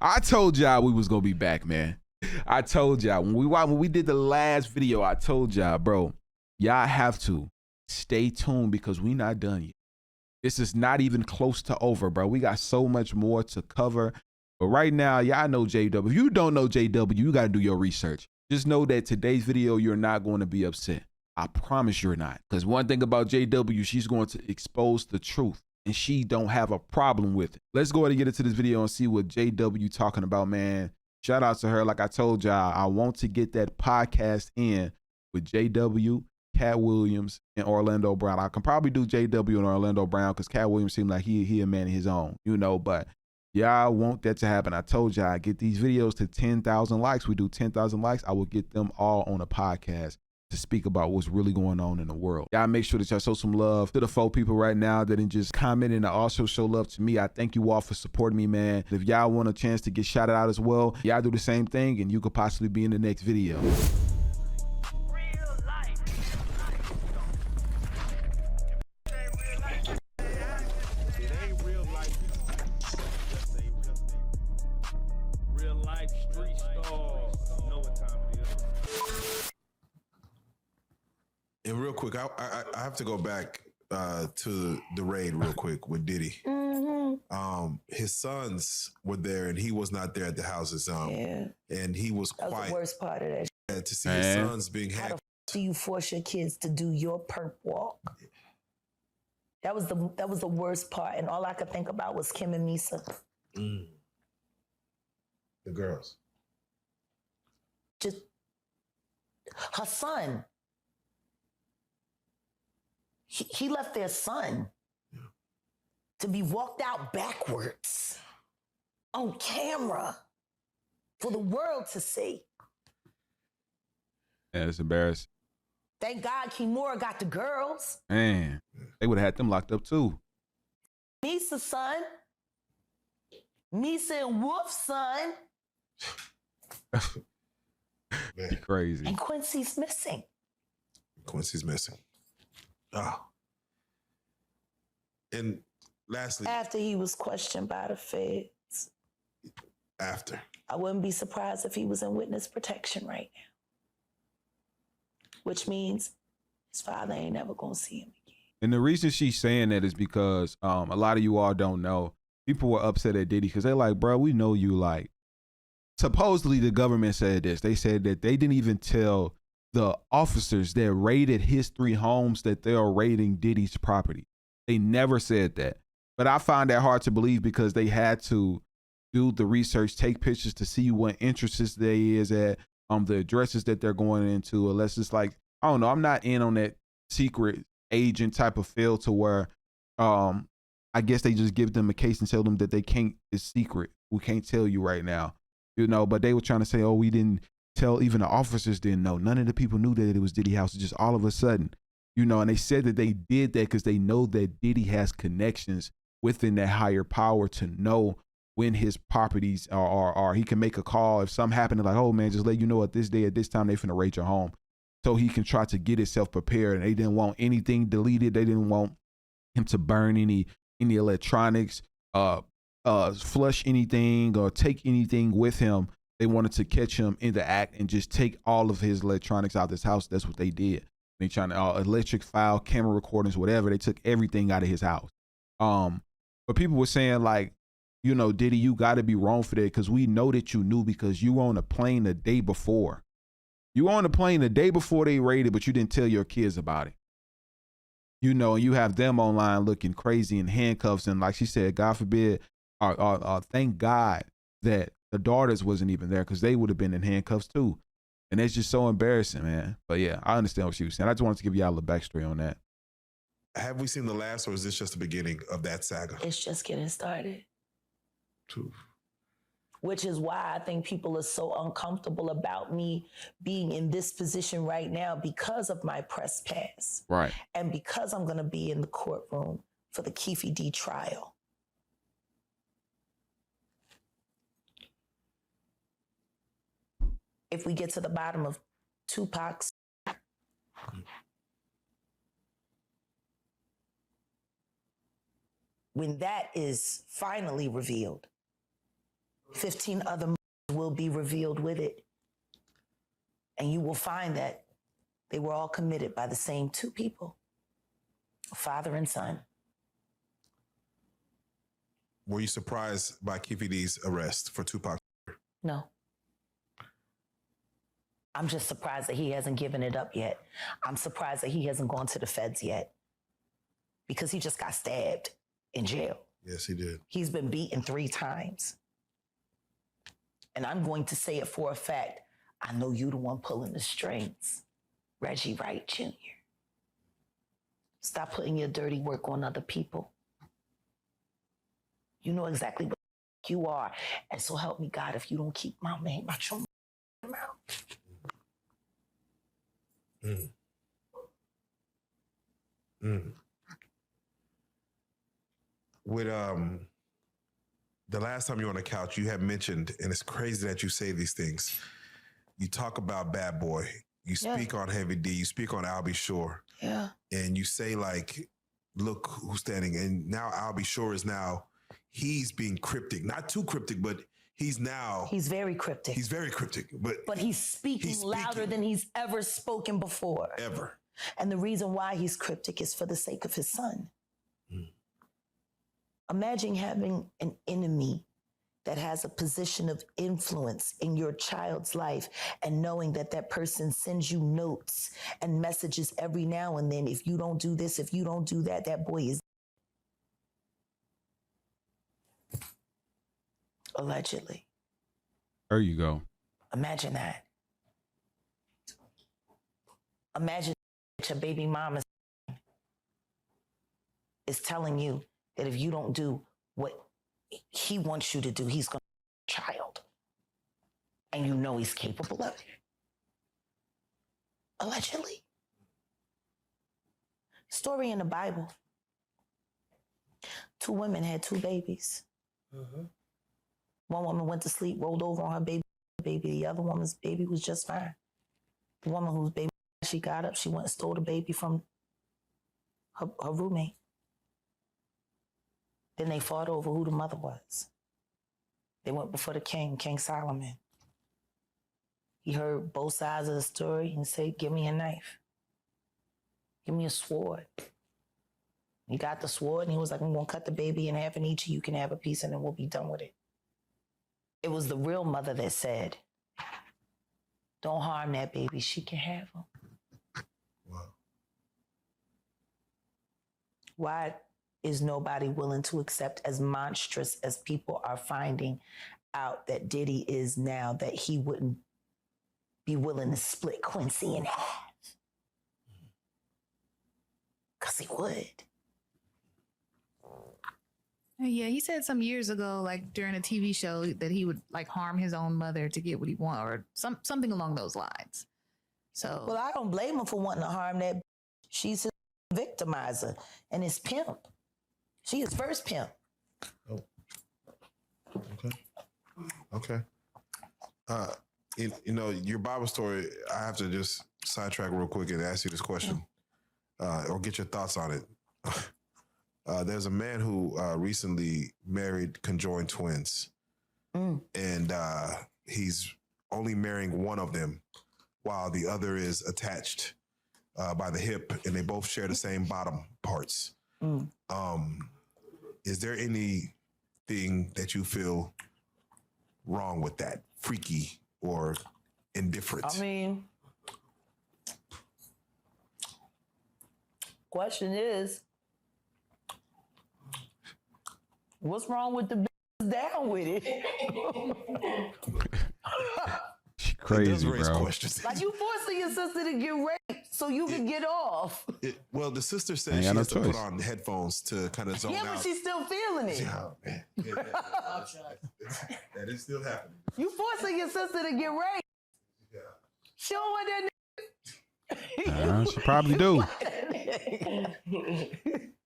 I told y'all we was gonna be back, man. I told y'all when we did the last video, I told y'all, bro, y'all have to stay tuned because we not done yet. This is not even close to over, bro. We got so much more to cover. But right now, y'all know JW. If you don't know JW, you gotta do your research. Just know that today's video, you're not going to be upset. I promise you're not. Because one thing about JW, she's going to expose the truth. And she don't have a problem with it. Let's go ahead and get into this video and see what JW talking about, man. Shout out to her. Like I told y'all, I want to get that podcast in with JW, Cat Williams, and Orlando Brown. I can probably do JW and Orlando Brown because Cat Williams seems like he a man of his own, you know, but y'all want that to happen. I told y'all, get these videos to 10,000 likes. We do 10,000 likes. I will get them all on a podcast to speak about what's really going on in the world. Y'all make sure that y'all show some love to the 4 people right now that didn't just comment and also show love to me. I thank you all for supporting me, man. If y'all want a chance to get shouted out as well, y'all do the same thing and you could possibly be in the next video. And real quick, I have to go back to the raid real quick with Diddy. His sons were there, and he was not there at the houses. And he was quiet. That was the worst part of that. To see his sons being How hacked. do you force your kids to do your perp walk? That was the worst part, and all I could think about was Kim and Misa. The girls. Just her son. He left their son to be walked out backwards on camera for the world to see. Yeah, it's embarrassing. Thank God Kimura got the girls. Man, they would have had them locked up too. Misa's son. Misa and Wolf's son. Crazy. And Quincy's missing. Quincy's missing. Oh. And lastly. After he was questioned by the feds. After. I wouldn't be surprised if he was in witness protection right now. Which means his father ain't never gonna see him again. And the reason she's saying that is because a lot of you all don't know. People were upset at Diddy because they're like, bro, we know you like. Supposedly the government said this. They said that they didn't even tell the officers that raided his 3 homes that they are raiding Diddy's property. They never said that. But I find that hard to believe because they had to do the research, take pictures to see what interests they is at, the addresses that they're going into, unless it's like, I don't know, I'm not in on that secret agent type of feel to where I guess they just give them a case and tell them that they can't, it's secret. We can't tell you right now. You know, but they were trying to say, oh, we didn't tell, even the officers didn't know. None of the people knew that it was Diddy house. Just all of a sudden, you know, and they said that they did that because they know that Diddy has connections within that higher power to know when his properties are he can make a call. If something happened, like, oh man, just let you know at this day, at this time, they finna raid your home. So he can try to get himself prepared. And they didn't want anything deleted. They didn't want him to burn any electronics, flush anything or take anything with him. They wanted to catch him in the act and just take all of his electronics out of his house. That's what they did. They trying to electric file, camera recordings, whatever. They took everything out of his house. But people were saying like, you know, Diddy, you got to be wrong for that because we know that you knew because you were on a plane the day before. You were on a plane the day before they raided, but you didn't tell your kids about it. You know, and you have them online looking crazy in handcuffs. And like she said, God forbid, thank God that the daughters wasn't even there because they would have been in handcuffs too. And it's just so embarrassing, man. But yeah, I understand what she was saying. I just wanted to give y'all a backstory on that. Have we seen the last, or is this just the beginning of that saga? It's just getting started. True. Which is why I think people are so uncomfortable about me being in this position right now because of my press pass. Right. And because I'm going to be in the courtroom for the Kei D trial. If we get to the bottom of Tupac's, when that is finally revealed, 15 other will be revealed with it. And you will find that they were all committed by the same two people, father and son. Were you surprised by Kei D's arrest for Tupac? No. I'm just surprised that he hasn't given it up yet. I'm surprised that he hasn't gone to the feds yet because he just got stabbed in jail. Yes, he did. He's been beaten 3 times. And I'm going to say it for a fact. I know you the one pulling the strings. Reggie Wright Jr. Stop putting your dirty work on other people. You know exactly what you are. And so help me God if you don't keep my name out your mouth. Mm. Mm. With the last time you were on the couch, you had mentioned, and it's crazy that you say these things. You talk about Bad Boy. You speak on Heavy D. You speak on I'll Be Sure. Yeah. And you say like, look who's standing. And now I'll Be Sure is now, he's being cryptic. Not too cryptic, but he's very cryptic. He's very cryptic. But he's speaking louder than he's ever spoken before. Ever. And the reason why he's cryptic is for the sake of his son. Mm. Imagine having an enemy that has a position of influence in your child's life and knowing that that person sends you notes and messages every now and then. If you don't do this, if you don't do that, that boy is allegedly. There you go. Imagine that. Imagine that your baby mama is telling you that if you don't do what he wants you to do, he's going to have a child. And you know he's capable of it. Allegedly. Story in the Bible. 2 women had 2 babies. Mm-hmm. One woman went to sleep, rolled over on her baby. The other woman's baby was just fine. The woman whose baby, she got up, she went and stole the baby from her roommate. Then they fought over who the mother was. They went before the king, King Solomon. He heard both sides of the story and said, give me a knife. Give me a sword. He got the sword and he was like, I'm going to cut the baby in half and each of you can have a piece and then we'll be done with it. It was the real mother that said, don't harm that baby. She can have him. Wow. Why is nobody willing to accept as monstrous as people are finding out that Diddy is now, that he wouldn't be willing to split Quincy in half? Because he would. Yeah, he said some years ago, like during a TV show, that he would like harm his own mother to get what he wanted, or something along those lines. So, well, I don't blame him for wanting to harm that. She's his victimizer and his pimp. She is first pimp. Oh. Okay. You know, your Bible story, I have to just sidetrack real quick and ask you this question, or get your thoughts on it. There's a man who recently married conjoined twins, and he's only marrying one of them while the other is attached by the hip, and they both share the same bottom parts. Is there anything that you feel wrong with that, freaky or indifferent? I mean, question is, what's wrong with the bitches down with it? She crazy, bro. Questions. Like, you forcing your sister to get raped so you can get off. Well, the sister said she has to put on headphones to kind of zone out. Yeah, but she's still feeling it. Oh, man. Yeah, that is still happening. You forcing your sister to get raped. Yeah. She don't want that. She probably do.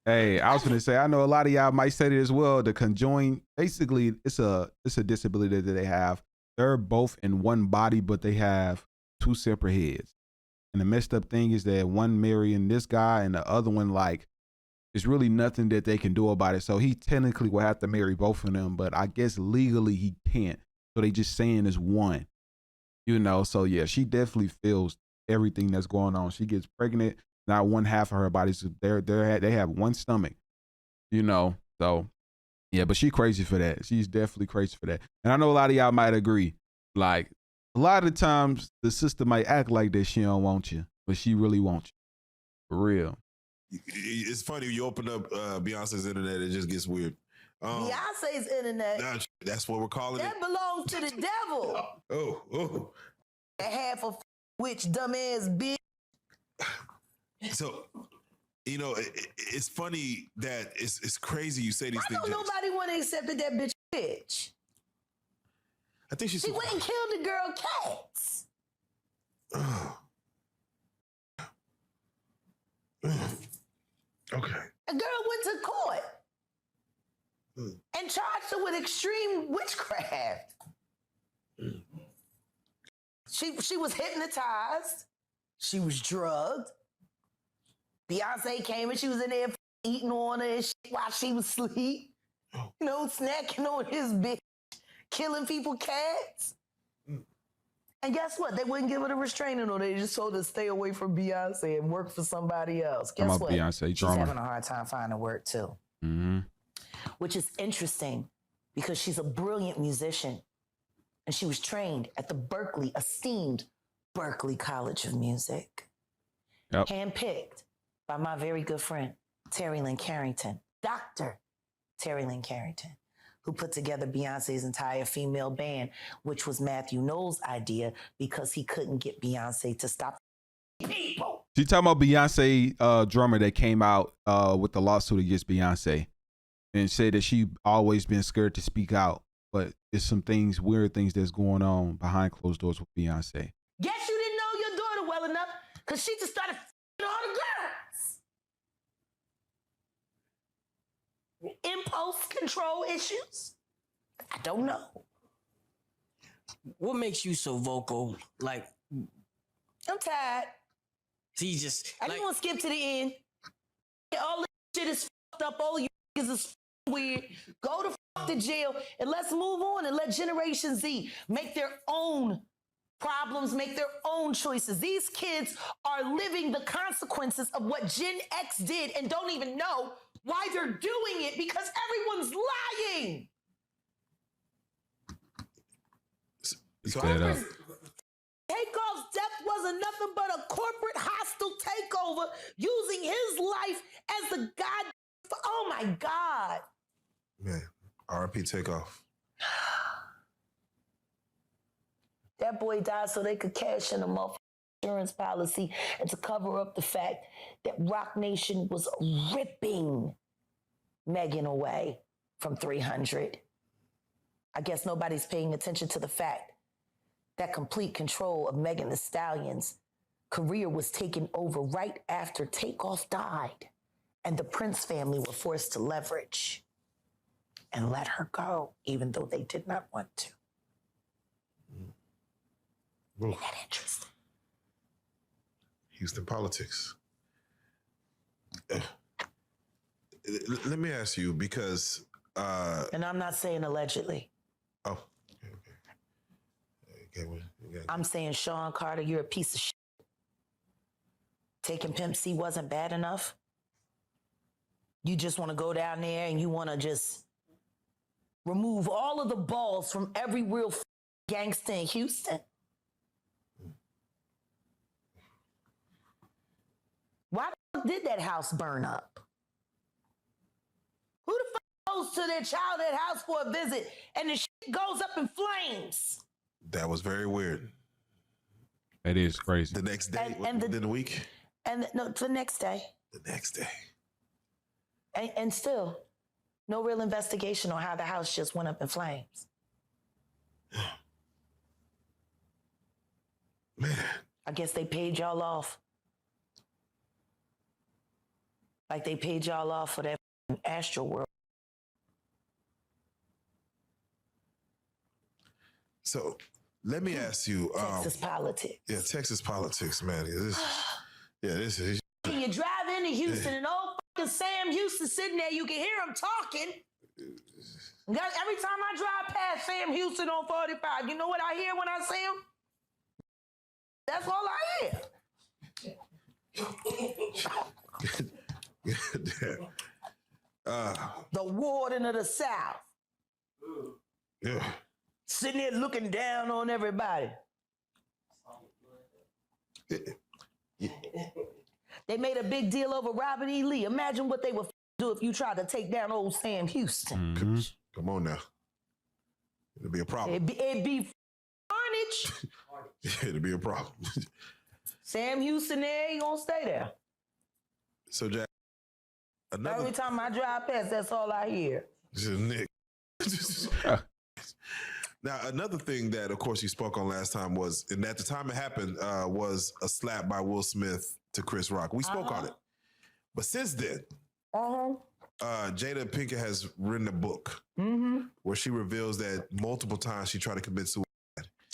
Hey, I was gonna say, I know a lot of y'all might say it as well. The conjoined, basically, it's a disability that they have. They're both in one body, but they have 2 separate heads. And the messed up thing is that one marrying this guy and the other one, like, it's really nothing that they can do about it. So he technically will have to marry both of them, but I guess legally he can't. So they just saying it's one, you know? So yeah, she definitely feels everything that's going on. She gets pregnant. Now one half of her body's they have one stomach, you know? So yeah, but she crazy for that. She's definitely crazy for that. And I know a lot of y'all might agree. Like a lot of times the sister might act like that she don't want you, but she really wants you. For real. It's funny, you open up Beyonce's internet, it just gets weird. Beyonce's internet. That's what we're calling that it. belongs to the devil. Oh. Half of which dumbass bitch. So, you know, it's funny that it's crazy you say these things. Why don't nobody want to accept that bitch bitch? I think she went and killed the girl cats. Okay. A girl went to court and charged her with extreme witchcraft. She was hypnotized. She was drugged. Beyonce came and she was in there eating on her and shit while she was asleep. You know, snacking on his bitch, killing people cats. And guess what? They wouldn't give her the restraining order. They just told her to stay away from Beyonce and work for somebody else. Guess what? Beyonce she's drama. having a hard time finding work too. Mm-hmm. Which is interesting because she's a brilliant musician. And she was trained at the esteemed Berklee College of Music. Yep. Handpicked by my very good friend, Terry Lynn Carrington, Dr. Terry Lynn Carrington, who put together Beyonce's entire female band, which was Matthew Knowles' idea because he couldn't get Beyonce to stop people. You talking about Beyonce drummer that came out with the lawsuit against Beyonce and said that she always been scared to speak out, but it's some things, weird things that's going on behind closed doors with Beyonce. Guess you didn't know your daughter well enough because she just started f***ing all the girls. Impulse control issues? I don't know. What makes you so vocal? Like, I'm tired. so you just I just want to skip to the end. All this shit is fucked up. All you niggas is weird. Go to fuck to jail and let's move on and let Generation Z make their own problems, make their own choices. These kids are living the consequences of what Gen X did and don't even know why they're doing it because everyone's lying. So Takeoff's death wasn't nothing but a corporate hostile takeover using his life as the god. Oh my God. Man, R.I.P. Takeoff. That boy died so they could cash in a motherfucking insurance policy and to cover up the fact that Rock Nation was ripping Megan away from 300. I guess nobody's paying attention to the fact that complete control of Megan Thee Stallion's career was taken over right after Takeoff died, and the Prince family were forced to leverage and let her go, even though they did not want to. Isn't that interesting? Houston politics. Let me ask you, because... and I'm not saying allegedly. Oh, okay. I'm saying, Sean Carter, you're a piece of shit. Taking Pimp C wasn't bad enough. You just want to go down there and you want to just remove all of the balls from every real gangster in Houston. Why the fuck did that house burn up? Who the fuck goes to their childhood house for a visit and the shit goes up in flames? That was very weird. That is crazy. The next day, within the week? No, the next day. The next day. And still, no real investigation on how the house just went up in flames. Man. I guess they paid y'all off. Like they paid y'all off for that Astro World. So let me ask you. Texas politics. Yeah, Texas politics, man. This is. Can you drive into Houston and old Sam Houston sitting there, you can hear him talking. Every time I drive past Sam Houston on 45, you know what I hear when I see him? That's all I hear. The warden of the South. Yeah. Sitting there looking down on everybody. They made a big deal over Robert E. Lee. Imagine what they would do if you tried to take down old Sam Houston. Mm-hmm. Come on now. It'll be a problem. It'd be carnage. It'll be a problem. Sam Houston there, he gonna stay there. So, Jack, Every time I drive past, that's all I hear. This is Nick. Now, another thing that, of course, you spoke on last time was, and at the time it happened, was a slap by Will Smith to Chris Rock. We spoke on it. But since then, Jada Pinkett has written a book where she reveals that multiple times she tried to commit suicide.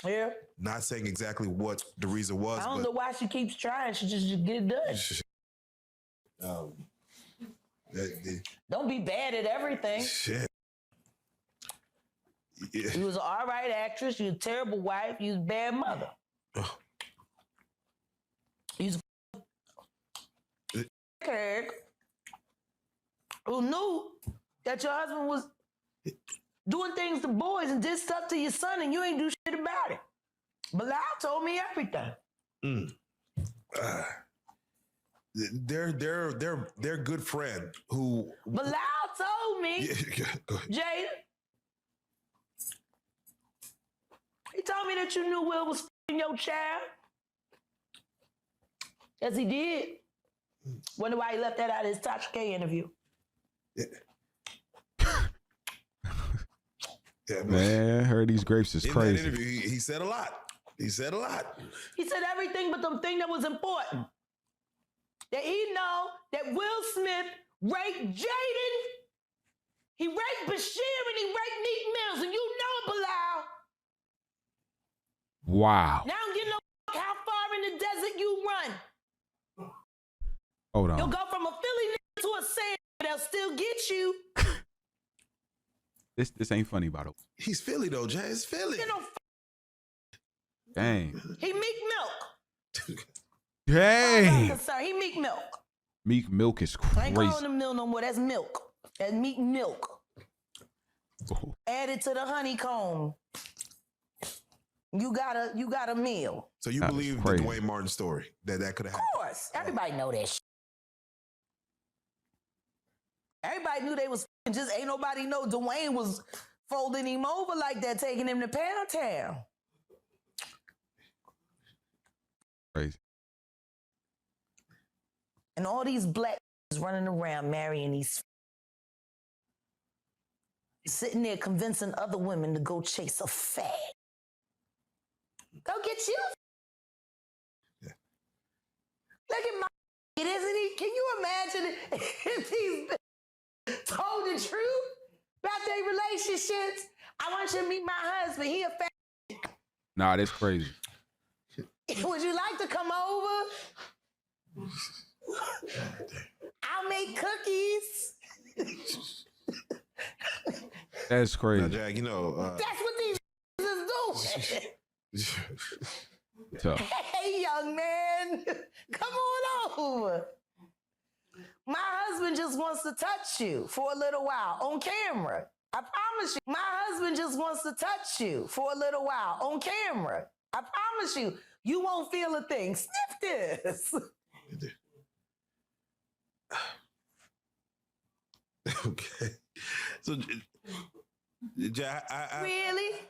Yeah. Not saying exactly what the reason was. I don't know why she keeps trying. She just get it done. Don't be bad at everything. Shit. Yeah. You was an all right actress. You was a terrible wife. You was a bad mother. You was a kid who knew that your husband was doing things to boys and did stuff to your son, and you ain't do shit about it. Bilal told me everything. Their good friend who Bilal told me, Jada. He told me that you knew Will was f***ing your child. Yes, he did. Wonder why he left that out of his Tasha K interview. Yeah, man, I heard these grapes is crazy. In that interview, he said a lot. He said a lot. He said everything but the thing that was important. That he know that Will Smith raped Jaden, he raped Bashir, and he raped Meek Mills, and you know it, Bilal. Wow. Now I don't give no how far in the desert you run. Hold on. You'll go from a Philly nigga to a Sam, but they'll still get you. This ain't funny, by the way. He's Philly though, Jay. It's Philly. You know, Dang. he Meek Milk. Hey. He Meek Milk. Meek Milk is I ain't crazy. calling him Milk no more. That's milk. That's Meek Milk. Oh. Added to the honeycomb. You got a meal. So you believe the Dwayne Martin story that could have happened? Of course. Everybody know that shit. Everybody knew they was just ain't nobody know Dwayne was folding him over like that, taking him to Pound Town. Crazy. And all these black running around marrying these sitting there convincing other women to go chase a fag. Go get you. Yeah. Look at my isn't he? Can you imagine if he's told the truth about their relationships? I want you to meet my husband. He a fag. Nah, that's crazy. Would you like to come over? I'll make cookies. That's crazy. Now, Jack, you know. That's what these is doing. Tough. Hey, young man, come on over. My husband just wants to touch you for a little while on camera. I promise you. My husband just wants to touch you for a little while on camera. I promise you, you won't feel a thing. Sniff this. Okay. So, Jack, really?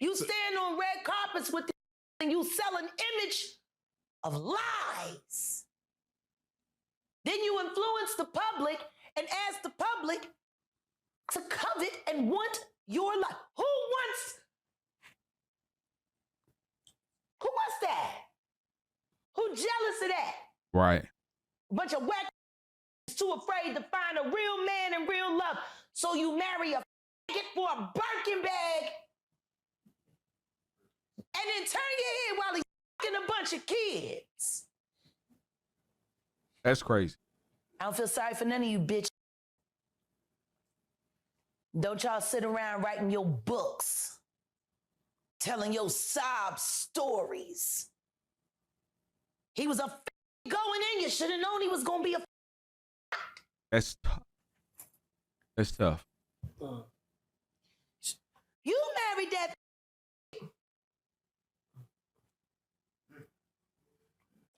You stand on red carpets with this and you sell an image of lies. Then you influence the public and ask the public to covet and want your life. Who wants that? Who jealous of that? Right. A bunch of whack too afraid to find a real man and real love. So you marry a faggot for a Birkin bag and then turn your head while he's fucking a bunch of kids. That's crazy. I don't feel sorry for none of you, bitch. Don't y'all sit around writing your books, telling your sob stories. He was a going in. You should have known he was going to be a. That's tough. That's tough. You married that.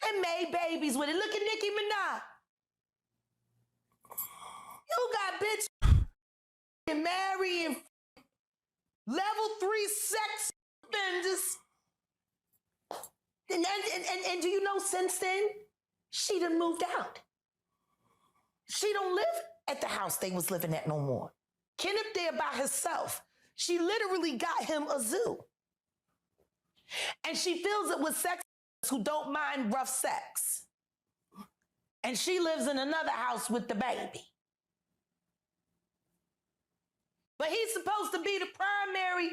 And made babies with it. Look at Nicki Minaj. You got bitch and marrying level 3 sex offenders. And do you know since then, she done moved out. She don't live at the house they was living at no more. Kenneth there by herself. She literally got him a zoo. And she fills it with sex who don't mind rough sex. And she lives in another house with the baby. But he's supposed to be the primary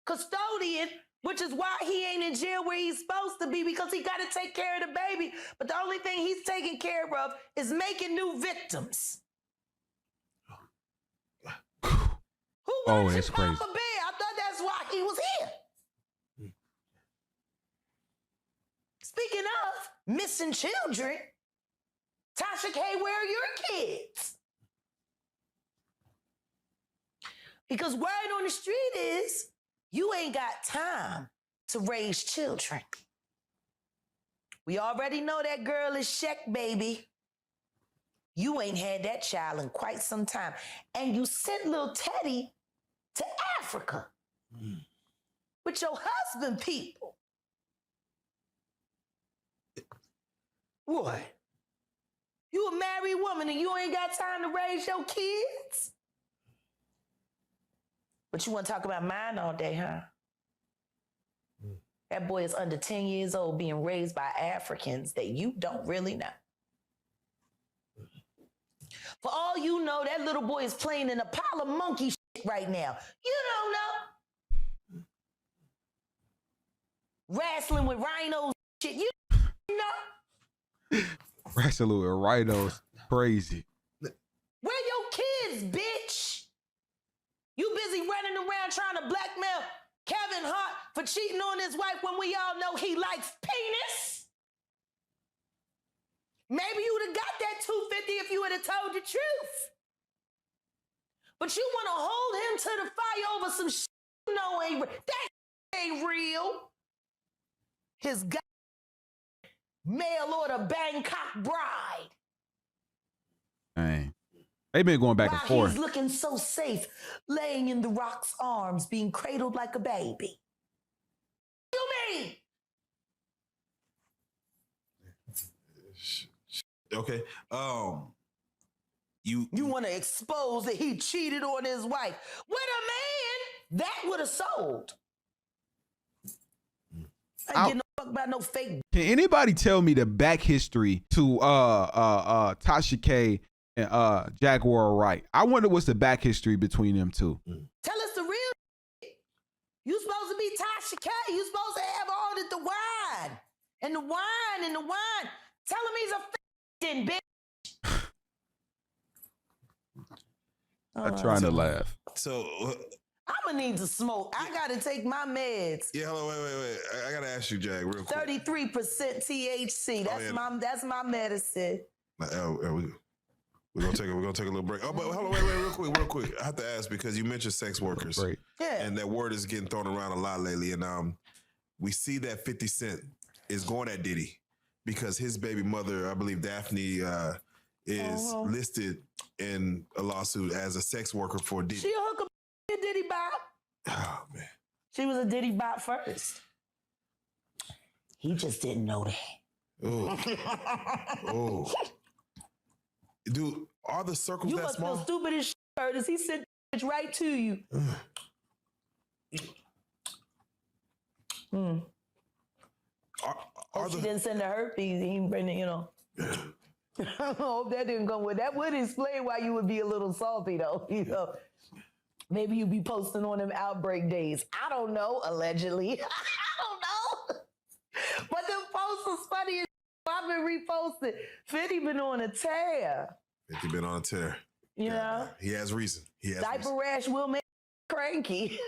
custodian, which is why he ain't in jail where he's supposed to be, because he got to take care of the baby. But the only thing he's taking care of is making new victims. Who watches that's crazy. Papa Bear? I thought that's why he was here. Speaking of missing children, Tasha K, where are your kids? Because word on the street is you ain't got time to raise children. We already know that girl is Sheck, baby. You ain't had that child in quite some time. And you sent little Teddy to Africa with your husband people. What? You a married woman and you ain't got time to raise your kids? But you want to talk about mine all day, huh? That boy is under 10 years old being raised by Africans that you don't really know. For all you know, that little boy is playing in a pile of monkey shit right now. You don't know. Wrestling with rhinos shit. You know. Wrestling with rhinos, crazy. Where your kids, bitch? You busy running around trying to blackmail Kevin Hart for cheating on his wife when we all know he likes penis? Maybe you would have got that 250 if you would have told the truth. But you want to hold him to the fire over some shit you know ain't real. That ain't real. His mail order Bangkok bride. Dang. They've been going back and forth. He's looking so safe, laying in the Rock's arms, being cradled like a baby. What do you mean? Okay. You want to expose that he cheated on his wife with a man that would have sold. I ain't getting no fuck about no fake. Can anybody tell me the back history to Tasha K and Jaguar Wright? I wonder what's the back history between them two. Tell us the real shit. You supposed to be Tasha K. You supposed to have all the wine. And the wine and the wine. Tell him he's a bitch. I'm trying to laugh. So I'm gonna need to smoke. I gotta take my meds. yeah, hold on, wait. I gotta ask you, Jag, real quick. 33% THC. That's my medicine. We're gonna take a little break. Oh, but hold on, wait, real quick. I have to ask because you mentioned sex workers. Right. Yeah. And that word is getting thrown around a lot lately. And we see that 50 Cent is going at Diddy because his baby mother, I believe Daphne, is listed in a lawsuit as a sex worker for Diddy. She a hooker, a Diddy bop. Oh man. She was a Diddy bop first. He just didn't know that. Oh. Dude, are the circles You that must small? feel stupid as shit, Curtis. He sent bitch right to you. She didn't send the herpes. He bring it, you know. I hope that didn't go with that. Would explain why you would be a little salty, though. You know, maybe you'd be posting on them outbreak days. I don't know. Allegedly, I don't know. But them posts was funny as I've been reposting. 50 been on a tear. 50 been on a tear. You know? He has reason. He has Diaper reason. rash will make cranky.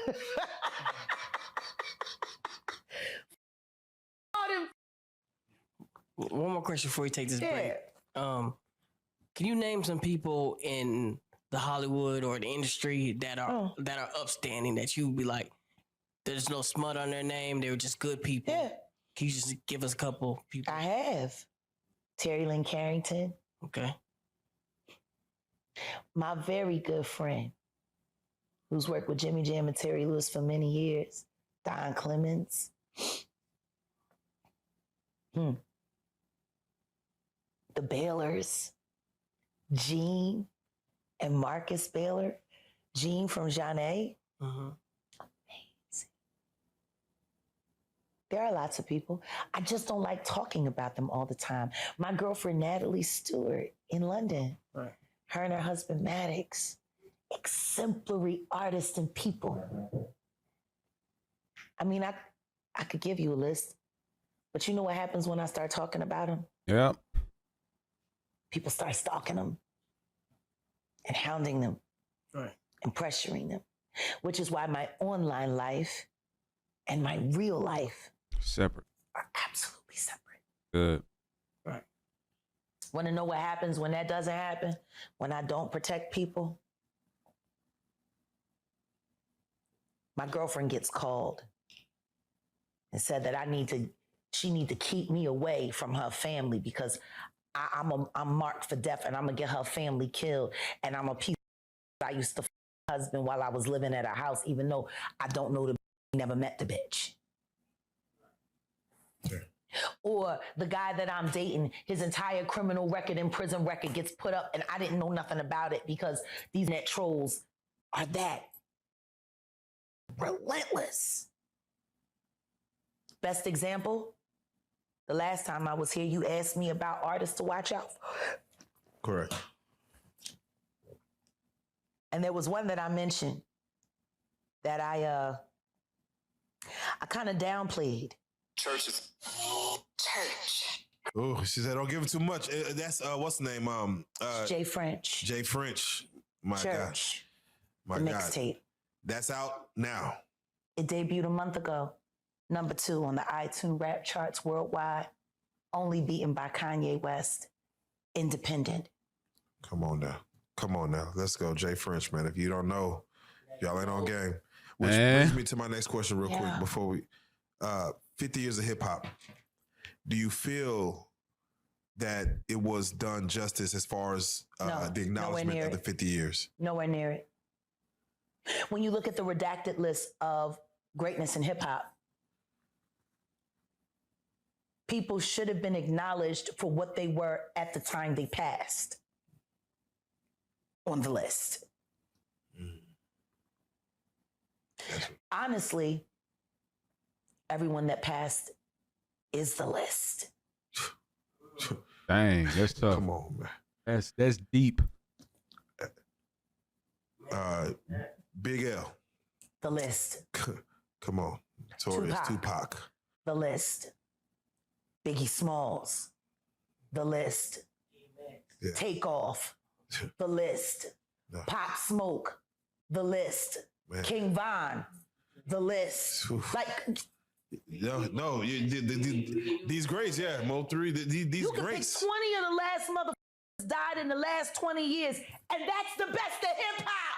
One more question before we take this break. Yeah. Can you name some people in the Hollywood or the industry that are upstanding that you would be like, there's no smut on their name, they were just good people? Yeah. Can you just give us a couple people? I have. Terry Lynn Carrington. Okay. My very good friend, who's worked with Jimmy Jam and Terry Lewis for many years, Don Clemens. The Baylors, Gene and Marcus Baylor. Gene from Jeanne. Amazing. There are lots of people. I just don't like talking about them all the time. My girlfriend, Natalie Stewart in London. Right. Her and her husband, Maddox. Exemplary artists and people. I mean, I could give you a list, but you know what happens when I start talking about them? Yeah. People start stalking them and hounding them and pressuring them, which is why my online life and my real life Separate. are absolutely separate. Good. Right. Want to know what happens when that doesn't happen? When I don't protect people? My girlfriend gets called and said that she need to keep me away from her family because I'm marked for death and I'm gonna get her family killed. And I'm a piece of I used to husband while I was living at her house, even though I don't know never met the bitch. Okay. Or the guy that I'm dating, his entire criminal record and prison record gets put up and I didn't know nothing about it because these net trolls are that relentless. Best example, the last time I was here, you asked me about artists to watch out for. Correct. And there was one that I mentioned that I kind of downplayed. Church. Oh, she said, don't give it too much. That's, what's the name? Jay French. Jay French. My Church. God. The My God. mixtape. That's out now. It debuted a month ago. Number 2 on the iTunes rap charts worldwide. Only beaten by Kanye West. Independent. Come on now. Let's go. Jay French, man. If you don't know, y'all ain't on game. Which brings me to my next question real quick before we, 50 years of hip hop. Do you feel that it was done justice as far as the acknowledgement of the 50 years? Nowhere near it. When you look at the redacted list of greatness in hip hop, people should have been acknowledged for what they were at the time they passed on the list. Honestly, everyone that passed is the list. Dang, that's tough. Come on, man. That's deep. Big L. The list. Come on. Notorious Tupac. The list. Biggie Smalls. The list. Yeah. Takeoff. The list. No. Pop Smoke. The list. Man. King Von. The list. Oof. Like, these greats, yeah, Mo 3, these you can greats. pick 20 of the last motherfuckers died in the last 20 years, and that's the best of hip hop.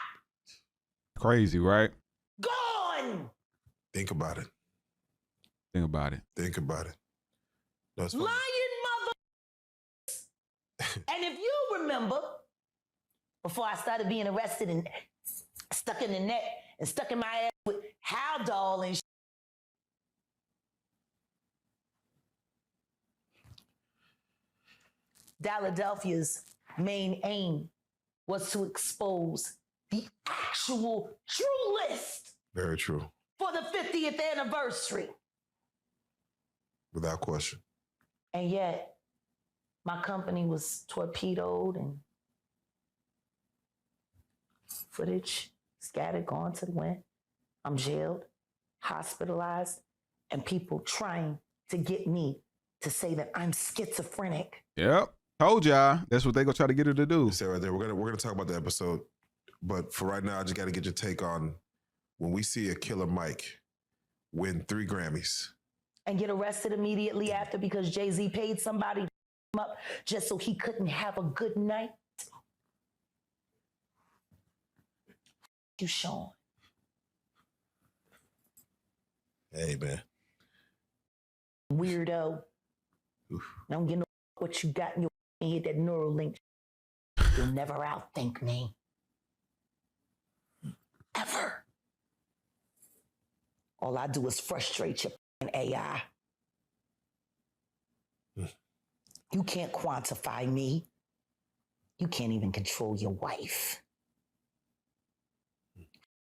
Crazy, right? Gone. Think about it. Think about it. No, it's funny. Lying mother. And if you remember, before I started being arrested and stuck in the net and stuck in my ass with How Doll and Philadelphia's main aim was to expose the actual true list Very true. for the 50th anniversary. Without question. And yet, my company was torpedoed and footage scattered, gone to the wind. I'm jailed, hospitalized, and people trying to get me to say that I'm schizophrenic. Yep. Told y'all. That's what they gonna try to get her to do. Stay right there. We're gonna talk about the episode, but for right now, I just got to get your take on when we see a Killer Mike win 3 Grammys And get arrested immediately after because Jay-Z paid somebody to him up just so he couldn't have a good night. You, Sean. Hey, man. Weirdo. Oof. Don't get no what you got in your head, that Neuralink. You'll never outthink me. Ever. All I do is frustrate your AI. You can't quantify me. You can't even control your wife.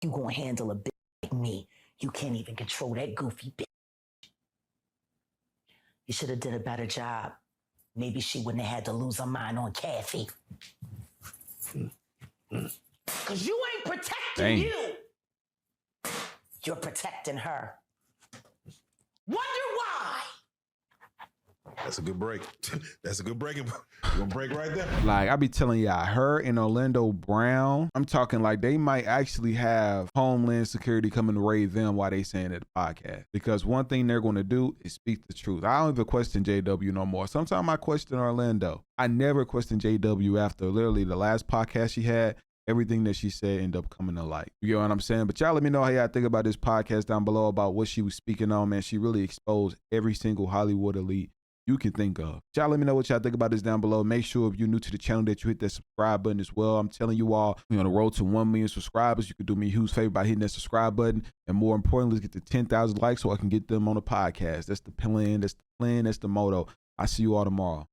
You gonna handle a bitch like me. You can't even control that goofy bitch. You should have did a better job. Maybe she wouldn't have had to lose her mind on Kathy. Because you ain't protecting you. You're protecting her. Wonder why. That's a good break. That's a good break. We're gonna break right there. Like I be telling y'all, her and Orlando Brown, I'm talking like they might actually have Homeland Security coming to raid them while they saying it the podcast. Because one thing they're gonna do is speak the truth. I don't even question JW no more. Sometimes I question Orlando. I never question JW after literally the last podcast she had. Everything that she said ended up coming to light. You know what I'm saying? But y'all let me know how y'all think about this podcast down below about what she was speaking on, man. She really exposed every single Hollywood elite you can think of. Y'all let me know what y'all think about this down below. Make sure if you're new to the channel that you hit that subscribe button as well. I'm telling you all, we're on the road to 1 million subscribers. You could do me a huge favor by hitting that subscribe button. And more importantly, let's get to 10,000 likes so I can get them on the podcast. That's the plan. That's the plan. That's the motto. I see you all tomorrow.